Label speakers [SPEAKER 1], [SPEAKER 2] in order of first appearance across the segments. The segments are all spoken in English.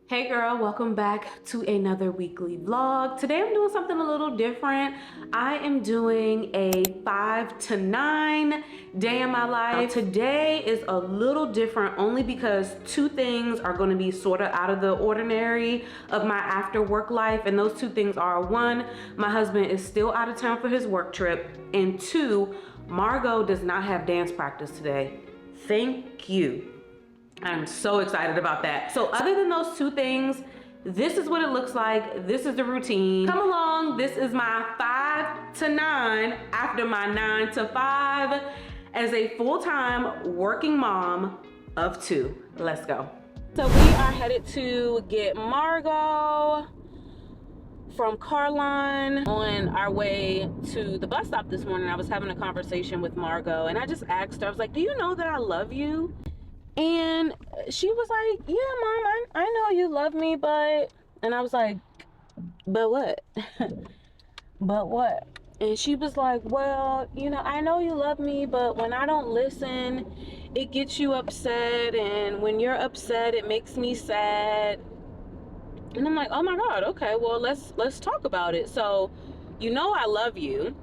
[SPEAKER 1] Hey girl, welcome back to another weekly vlog. Today I'm doing something a little different. I am doing a 5 to 9 day in my life. Today is a little different only because two things are going to be sort of out of the ordinary of my after work life, and those two things are: one, my husband is still out of town for his work trip, and two, Margot does not have dance practice today. Thank you. I'm so excited about that. So other than those two things, this is what it looks like. This is the routine. Come along. This is my 5 to 9 after my 9 to 5 as a full-time working mom of two. Let's go. So we are headed to get Margot from Carline. On our way to the bus stop this morning, I was having a conversation with Margot, and I just asked her, I was like, do you know that I love you? And she was like, yeah, Mom, I know you love me, but... And I was like, but what? But what? And she was like, well, you know, I know you love me, but when I don't listen, it gets you upset. And when you're upset, it makes me sad. And I'm like, oh my God, okay, well, let's talk about it. So, you know I love you,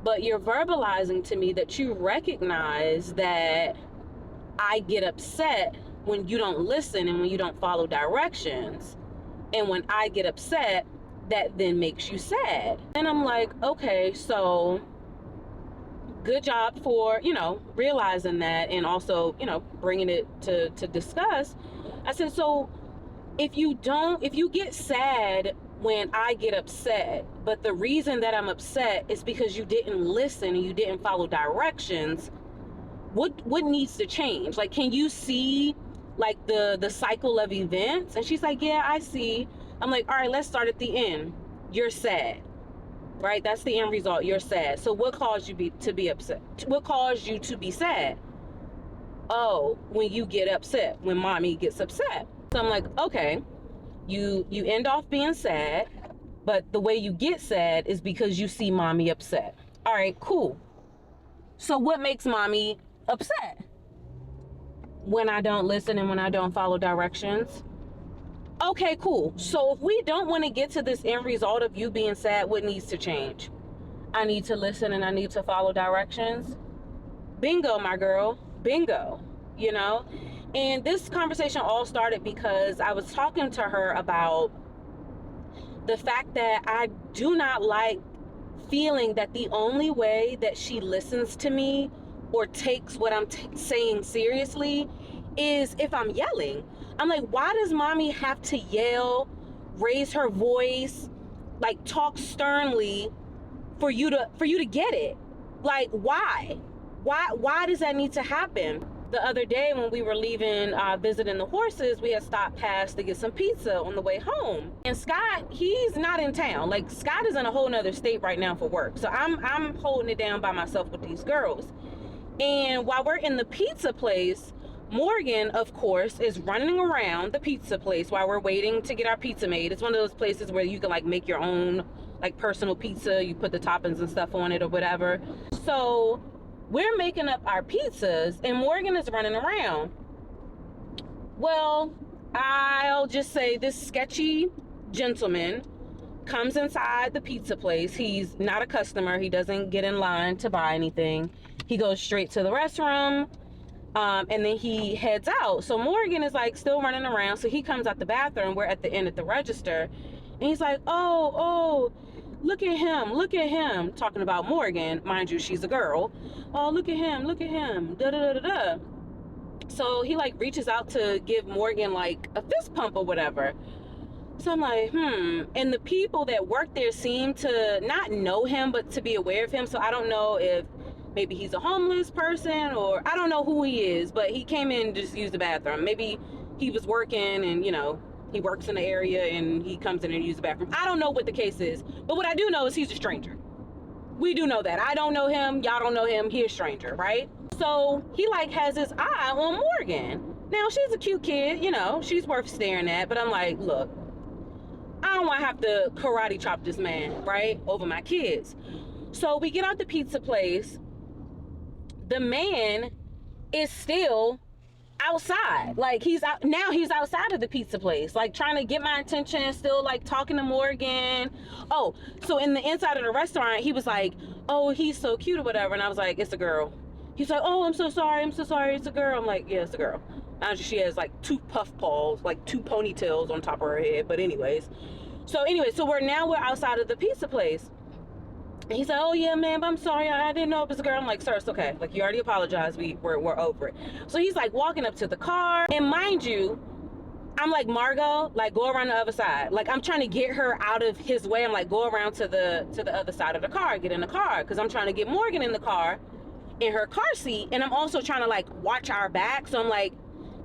[SPEAKER 1] but you're verbalizing to me that you recognize that I get upset when you don't listen and when you don't follow directions. And when I get upset, that then makes you sad. And I'm like, okay, so good job for, realizing that and also, bringing it to discuss. I said, so if you get sad when I get upset, but the reason that I'm upset is because you didn't listen and you didn't follow directions, what needs to change? Like, can you see like the cycle of events? And she's like, yeah, I see. I'm like, all right, let's start at the end. You're sad, right? That's the end result. You're sad. So what caused you to be upset? What caused you to be sad? Oh, when you get upset, when mommy gets upset. So I'm like, okay, you end off being sad, but the way you get sad is because you see mommy upset. All right, cool. So what makes mommy upset? When I don't listen and when I don't follow directions. Okay, cool. So if we don't want to get to this end result of you being sad, what needs to change? I need to listen and I need to follow directions. Bingo, my girl. Bingo. And this conversation all started because I was talking to her about the fact that I do not like feeling that the only way that she listens to me or takes what I'm saying seriously is if I'm yelling. I'm like, why does mommy have to yell, raise her voice, like talk sternly for you to get it? Like, why does that need to happen? The other day when we were leaving, visiting the horses, we had stopped past to get some pizza on the way home. And Scott, he's not in town. Like, Scott is in a whole nother state right now for work. So I'm holding it down by myself with these girls. And while we're in the pizza place, Morgan, of course, is running around the pizza place while we're waiting to get our pizza made. It's one of those places where you can like make your own like personal pizza. You put the toppings and stuff on it or whatever. So we're making up our pizzas and Morgan is running around. Well, I'll just say this sketchy gentleman comes inside the pizza place. He's not a customer. He doesn't get in line to buy anything. He goes straight to the restroom, and then he heads out. So Morgan is like still running around. So he comes out the bathroom. We're at the end at the register. And he's like, oh, look at him. Talking about Morgan. Mind you, she's a girl. Oh, look at him. Da, da, da, da, da. So he like reaches out to give Morgan like a fist pump or whatever. So I'm like, And the people that work there seem to not know him, but to be aware of him. So I don't know if maybe he's a homeless person or I don't know who he is, but he came in and just used the bathroom. Maybe he was working and, he works in the area and he comes in and uses the bathroom. I don't know what the case is, but what I do know is he's a stranger. We do know that. I don't know him. Y'all don't know him. He's a stranger, right? So he like has his eye on Morgan. Now she's a cute kid, she's worth staring at, but I'm like, look, I don't want to have to karate chop this man, right, over my kids. So we get out the pizza place. The man is still outside. Like, he's out now, he's outside of the pizza place, like trying to get my attention, still like talking to Morgan. Oh, so in the inside of the restaurant, he was like, oh, he's so cute or whatever, and I was like, it's a girl. He's like, oh, I'm so sorry, it's a girl. I'm like, yeah, it's a girl. Now she has like 2 puff balls, like 2 ponytails on top of her head. But anyways, so we're outside of the pizza place. And he's like, oh yeah, ma'am, I'm sorry, I didn't know it was a girl. I'm like, sir, it's okay. Like, you already apologized. We're over it. So he's like walking up to the car, and mind you, I'm like, Margot, like, go around the other side. Like, I'm trying to get her out of his way. I'm like, go around to the other side of the car, get in the car, because I'm trying to get Morgan in the car, in her car seat, and I'm also trying to like watch our back. So I'm like,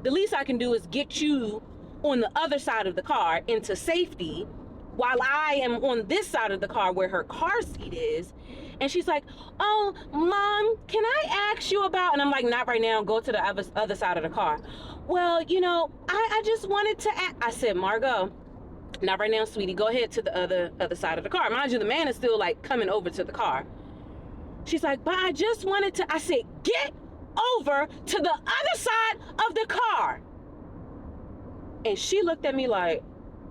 [SPEAKER 1] the least I can do is get you on the other side of the car into safety, while I am on this side of the car where her car seat is. And she's like, oh, Mom, can I ask you about, and I'm like, not right now, go to the other side of the car. Well, you know, I just wanted to ask. I said, Margot, not right now, sweetie, go ahead to the other side of the car. Mind you, the man is still like coming over to the car. She's like, but I just wanted to, I said, get over to the other side of the car. And she looked at me like,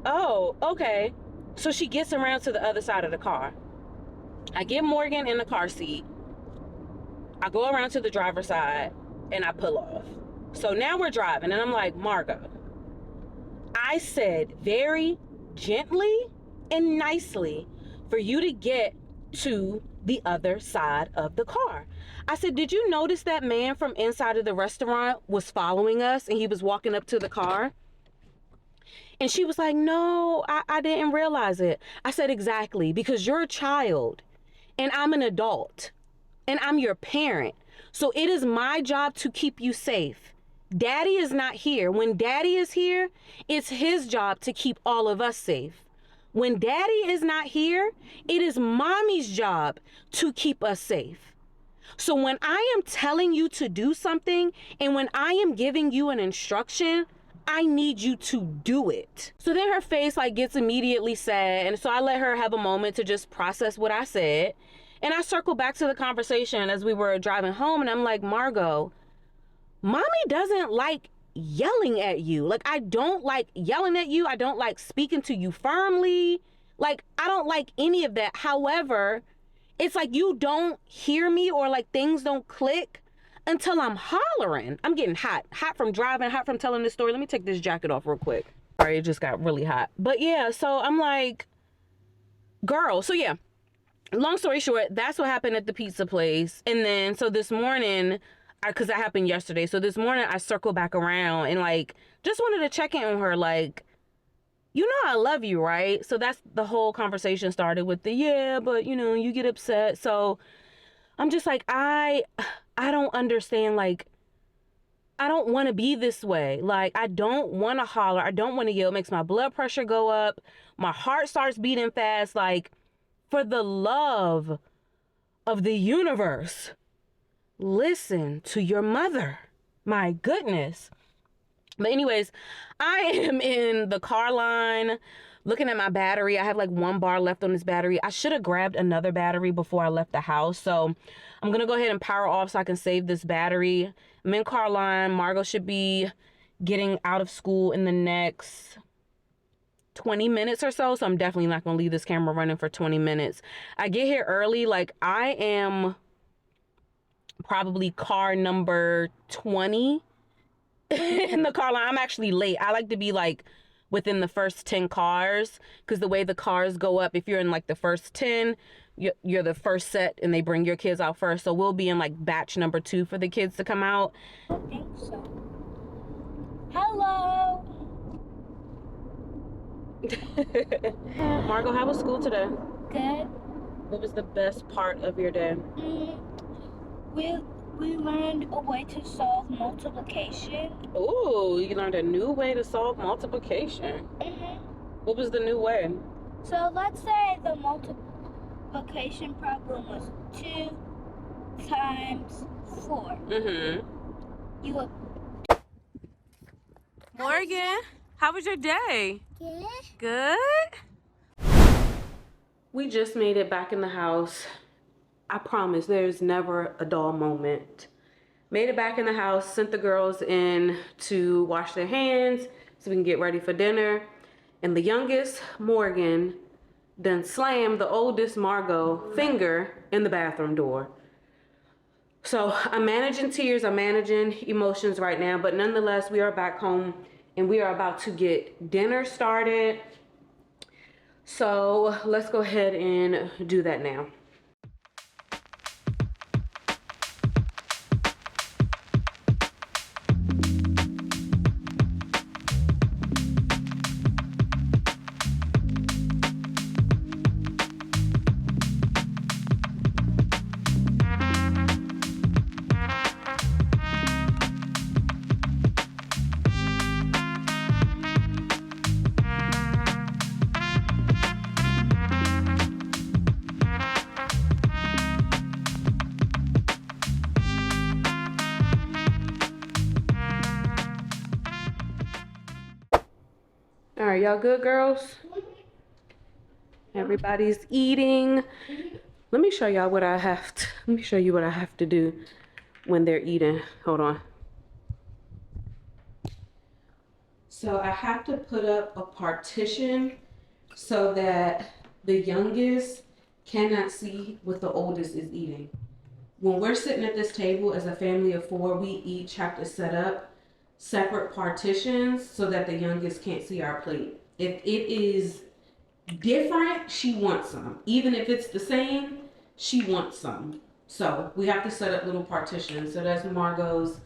[SPEAKER 1] oh, okay. So she gets around to the other side of the car. I get Morgan in the car seat. I go around to the driver's side and I pull off. So now we're driving, and I'm like, Margot, I said very gently and nicely for you to get to the other side of the car. I said, did you notice that man from inside of the restaurant was following us and he was walking up to the car? And she was like, no, I didn't realize it. I said, exactly, because you're a child and I'm an adult and I'm your parent. So it is my job to keep you safe. Daddy is not here. When Daddy is here, it's his job to keep all of us safe. When Daddy is not here, it is Mommy's job to keep us safe. So when I am telling you to do something and when I am giving you an instruction, I need you to do it. So then her face like gets immediately sad. And so I let her have a moment to just process what I said. And I circle back to the conversation as we were driving home. And I'm like, Margot, Mommy doesn't like yelling at you. Like, I don't like yelling at you. I don't like speaking to you firmly. Like, I don't like any of that. However, it's like you don't hear me or like things don't click until I'm hollering. I'm getting hot from driving, hot from telling this story. Let me take this jacket off real quick. Sorry, it just got really hot. But yeah, so I'm like, girl. So yeah, long story short, that's what happened at the pizza place. And then, so this morning, because that happened yesterday. So this morning I circled back around and like, just wanted to check in on her. Like, you know, I love you, right? So that's the whole conversation started with the, yeah, but you know, you get upset. So I'm just like, I don't understand. Like, I don't want to be this way. Like, I don't want to holler. I don't want to yell. It makes my blood pressure go up. My heart starts beating fast. Like, for the love of the universe, listen to your mother. My goodness. But anyways, I am in the car line looking at my battery. I have like 1 bar left on this battery. I should have grabbed another battery before I left the house. So I'm going to go ahead and power off so I can save this battery. I'm in car line. Margot should be getting out of school in the next 20 minutes or so. So I'm definitely not going to leave this camera running for 20 minutes. I get here early. Like, I am probably car number 20 in the car line. I'm actually late. I like to be like within the first 10 cars, because the way the cars go up, if you're in like the first 10, you're the first set and they bring your kids out first. So we'll be in like batch number 2 for the kids to come out.
[SPEAKER 2] I think so. Hello.
[SPEAKER 1] Margot, how was school today?
[SPEAKER 2] Good.
[SPEAKER 1] What was the best part of your day?
[SPEAKER 2] We learned a way to solve multiplication.
[SPEAKER 1] Ooh, you learned a new way to solve multiplication. What was the new way?
[SPEAKER 2] So let's say the multiplication problem was 2 times 4. You would...
[SPEAKER 1] Morgan, how was your day?
[SPEAKER 2] Good.
[SPEAKER 1] Good? We just made it back in the house. I promise there's never a dull moment. Made it back in the house, sent the girls in to wash their hands so we can get ready for dinner. And the youngest, Morgan, done slammed the oldest, Margot, finger in the bathroom door. So I'm managing tears, I'm managing emotions right now, but nonetheless, we are back home and we are about to get dinner started. So let's go ahead and do that now. All right, y'all good, girls? Everybody's eating. Let me show y'all what I have to, let me show you what I have to do when they're eating. Hold on. So I have to put up a partition so that the youngest cannot see what the oldest is eating. When we're sitting at this table as a family of 4, we each have to set up separate partitions so that the youngest can't see our plate. If it is different, she wants some. Even if it's the same, she wants some. So we have to set up little partitions. So that's Margot's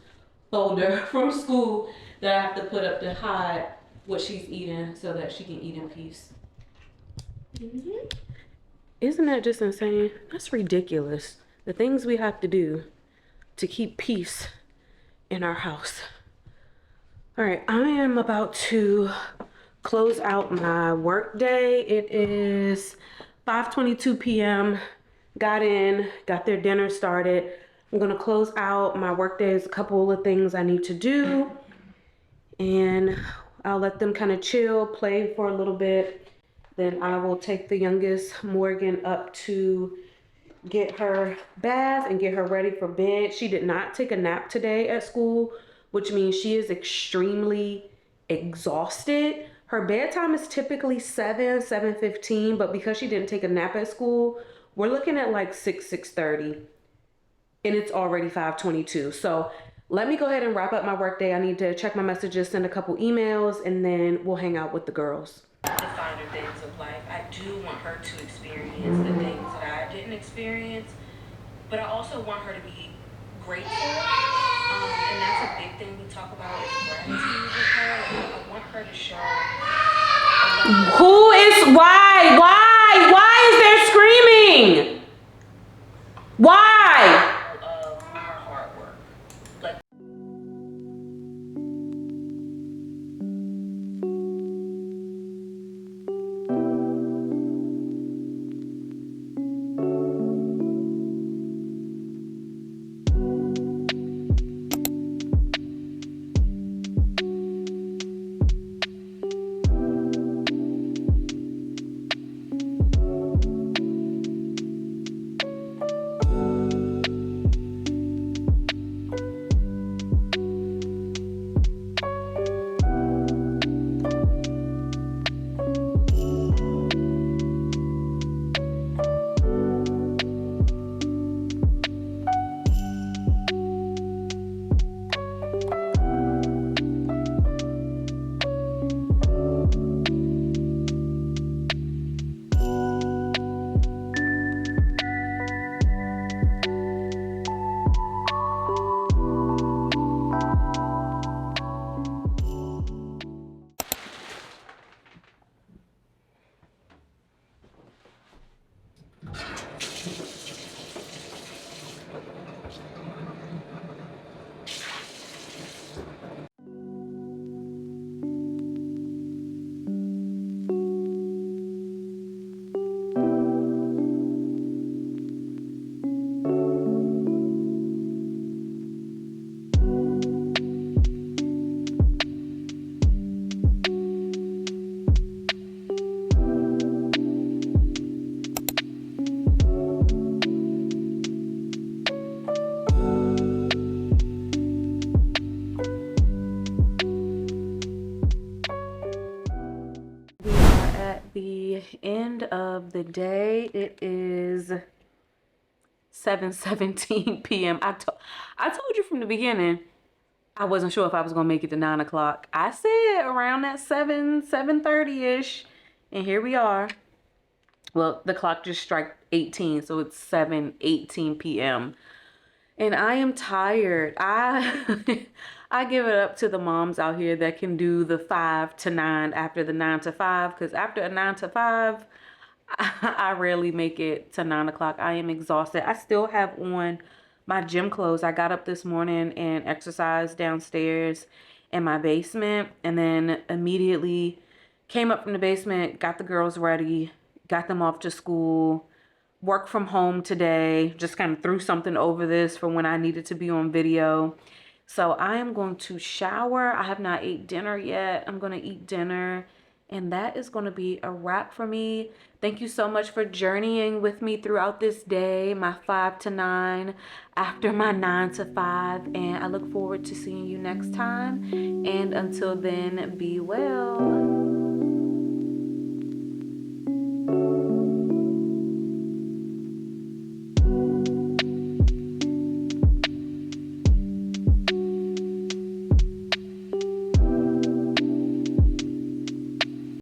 [SPEAKER 1] folder from school that I have to put up to hide what she's eating so that she can eat in peace. Mm-hmm. Isn't that just insane? That's ridiculous. The things we have to do to keep peace in our house. All right, I am about to close out my work day. It is 5:22 p.m. Got in, got their dinner started. I'm gonna close out my work day. There's a couple of things I need to do, and I'll let them kind of chill, play for a little bit. Then I will take the youngest, Morgan, up to get her bath and get her ready for bed. She did not take a nap today at school, which means she is extremely exhausted. Her bedtime is typically 7:15, but because she didn't take a nap at school, we're looking at like 6:30, and it's already 5:22. So let me go ahead and wrap up my work day. I need to check my messages, send a couple emails, and then we'll hang out with the girls. The finer things of life. I do want her to experience the things that I didn't experience, but I also want her to be grateful. And that's a big thing we talk about is gratitude with her. I want her to show. Who is why? Why is there screaming? Why? Of her hard work. Like at the end of the day. It is 7:17 p.m. I told you from the beginning I wasn't sure if I was gonna make it to 9 o'clock. I said around that 7:30ish, and here we are. Well, the clock just struck 18, so it's 7:18 p.m. And I am tired. I I give it up to the moms out here that can do the 5 to 9 after the 9 to 5, because after a 9 to 5, I rarely make it to 9 o'clock. I am exhausted. I still have on my gym clothes. I got up this morning and exercised downstairs in my basement, and then immediately came up from the basement, got the girls ready, got them off to school, work from home today, just kind of threw something over this for when I needed to be on video. So I am going to shower. I have not ate dinner yet. I'm going to eat dinner, and that is going to be a wrap for me. Thank you so much for journeying with me throughout this day, my 5 to 9 after my 9 to 5, and I look forward to seeing you next time. And until then, be well.